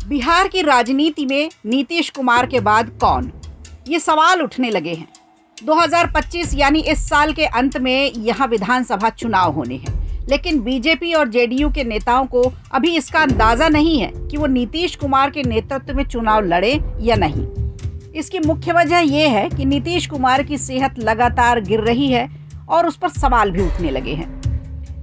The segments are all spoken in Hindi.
बिहार की राजनीति में नीतीश कुमार के बाद कौन, ये सवाल उठने लगे हैं। 2025 यानी इस साल के अंत में यहाँ विधानसभा चुनाव होने हैं, लेकिन बीजेपी और जेडीयू के नेताओं को अभी इसका अंदाजा नहीं है कि वो नीतीश कुमार के नेतृत्व में चुनाव लड़े या नहीं। इसकी मुख्य वजह ये है कि नीतीश कुमार की सेहत लगातार गिर रही है और उस पर सवाल भी उठने लगे हैं।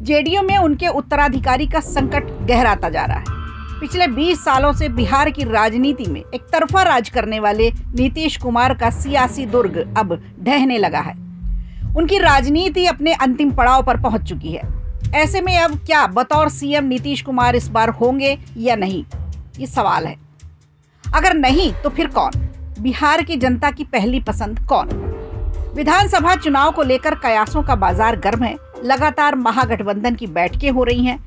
जेडीयू में उनके उत्तराधिकारी का संकट गहराता जा रहा है। पिछले 20 सालों से बिहार की राजनीति में एक तरफा राज करने वाले नीतीश कुमार का सियासी दुर्ग अब ढहने लगा है। उनकी राजनीति अपने अंतिम पड़ाव पर पहुंच चुकी है। ऐसे में अब क्या बतौर सीएम नीतीश कुमार इस बार होंगे या नहीं, ये सवाल है। अगर नहीं तो फिर कौन? बिहार की जनता की पहली पसंद कौन? विधानसभा चुनाव को लेकर कयासों का बाजार गर्म है। लगातार महागठबंधन की बैठकें हो रही हैं।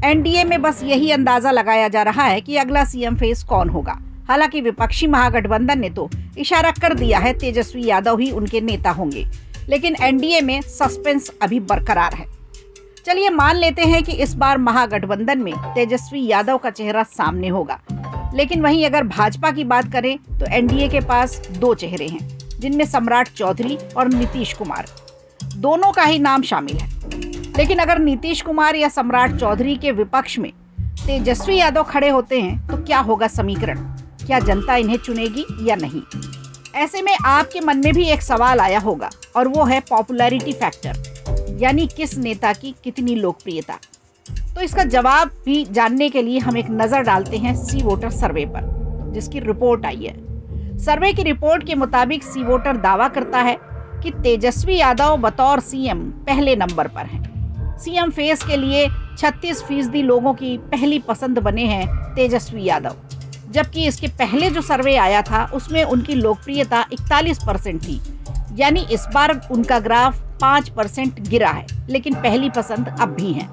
एनडीए में बस यही अंदाजा लगाया जा रहा है कि अगला सीएम फेस कौन होगा। हालांकि विपक्षी महागठबंधन ने तो इशारा कर दिया है तेजस्वी यादव ही उनके नेता होंगे, लेकिन एनडीए में सस्पेंस अभी बरकरार है। चलिए मान लेते हैं कि इस बार महागठबंधन में तेजस्वी यादव का चेहरा सामने होगा, लेकिन वहीं अगर भाजपा की बात करें तो एनडीए के पास दो चेहरे हैं, जिनमें सम्राट चौधरी और नीतीश कुमार, दोनों का ही नाम शामिल है। लेकिन अगर नीतीश कुमार या सम्राट चौधरी के विपक्ष में तेजस्वी यादव खड़े होते हैं तो क्या होगा समीकरण? क्या जनता इन्हें चुनेगी या नहीं? ऐसे में आपके मन में भी एक सवाल आया होगा, और वो है पॉपुलैरिटी फैक्टर, यानी किस नेता की कितनी लोकप्रियता। तो इसका जवाब भी जानने के लिए हम एक नजर डालते हैं सी वोटर सर्वे पर, जिसकी रिपोर्ट आई है। सर्वे की रिपोर्ट के मुताबिक सी वोटर दावा करता है कि तेजस्वी यादव बतौर सीएम पहले नंबर पर हैं। सीएम फेस के लिए 36% लोगों की पहली पसंद बने हैं तेजस्वी यादव, जबकि इसके पहले जो सर्वे आया था उसमें उनकी लोकप्रियता 41% थी। यानी इस बार उनका ग्राफ 5% गिरा है, लेकिन पहली पसंद अब भी है।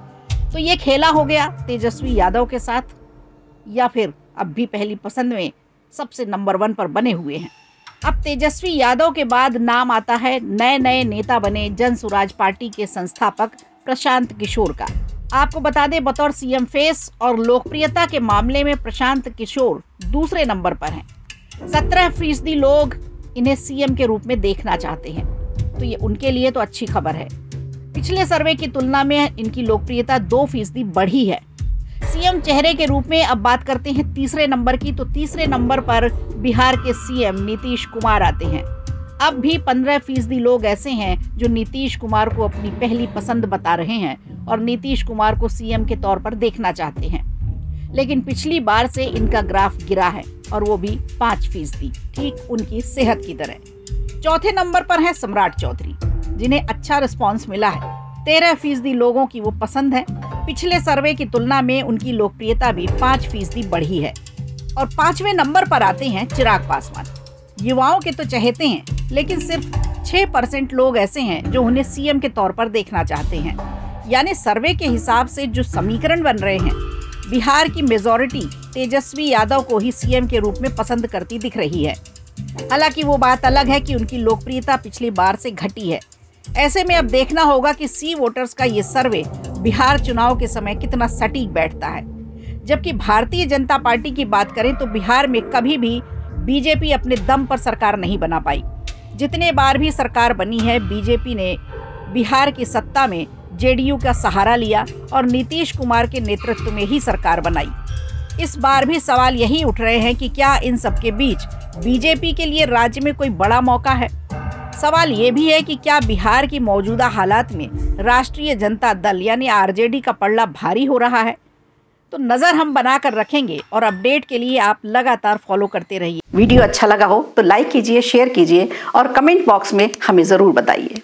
तो ये खेला हो गया तेजस्वी यादव के साथ, या फिर अब भी पहली पसंद में सबसे नंबर 1 पर बने हुए हैं। अब तेजस्वी यादव के बाद नाम आता है नए नेता बने जन सुराज पार्टी के संस्थापक प्रशांत किशोर का। आपको बता दें, बतौर सीएम फेस और लोकप्रियता के मामले में प्रशांत किशोर दूसरे नंबर पर हैं। 17% लोग इन्हें सीएम के रूप में देखना चाहते हैं, तो ये उनके लिए तो अच्छी खबर है। पिछले सर्वे की तुलना में इनकी लोकप्रियता 2% बढ़ी है। सीएम चेहरे के रूप में अब बात करते हैं तीसरे नंबर की, तो तीसरे नंबर पर बिहार के सीएम नीतीश कुमार आते हैं। अब भी 15% लोग ऐसे हैं जो नीतीश कुमार को अपनी पहली पसंद बता रहे हैं और नीतीश कुमार को सीएम के तौर पर देखना चाहते हैं। लेकिन पिछली बार से इनका ग्राफ गिरा है, और वो भी 5%, ठीक उनकी सेहत की तरह। चौथे नंबर पर है सम्राट चौधरी, जिन्हें अच्छा रिस्पॉन्स मिला है। 13% लोगों की वो पसंद है। पिछले सर्वे की तुलना में उनकी लोकप्रियता भी 5% बढ़ी है। और 5वें नंबर पर आते हैं चिराग पासवान। युवाओं के तो चहेते हैं, लेकिन सिर्फ 6% लोग ऐसे हैं जो उन्हें सीएम के तौर पर देखना चाहते हैं। यानी सर्वे के हिसाब से जो समीकरण बन रहे हैं, बिहार की मेजॉरिटी तेजस्वी यादव को ही सीएम के रूप में पसंद करती दिख रही है। हालांकि वो बात अलग है कि उनकी लोकप्रियता पिछली बार से घटी है। ऐसे में अब देखना होगा कि सी वोटर्स का ये सर्वे बिहार चुनाव के समय कितना सटीक बैठता है। जबकि भारतीय जनता पार्टी की बात करें तो बिहार में कभी भी बीजेपी अपने दम पर सरकार नहीं बना पाई। जितने बार भी सरकार बनी है, बीजेपी ने बिहार की सत्ता में जेडीयू का सहारा लिया और नीतीश कुमार के नेतृत्व में ही सरकार बनाई। इस बार भी सवाल यही उठ रहे हैं कि क्या इन सबके बीच बीजेपी के लिए राज्य में कोई बड़ा मौका है? सवाल ये भी है कि क्या बिहार की मौजूदा हालात में राष्ट्रीय जनता दल यानी आरजेडी का पलड़ा भारी हो रहा है? तो नज़र हम बनाकर रखेंगे, और अपडेट के लिए आप लगातार फॉलो करते रहिए। वीडियो अच्छा लगा हो तो लाइक कीजिए, शेयर कीजिए और कमेंट बॉक्स में हमें ज़रूर बताइए।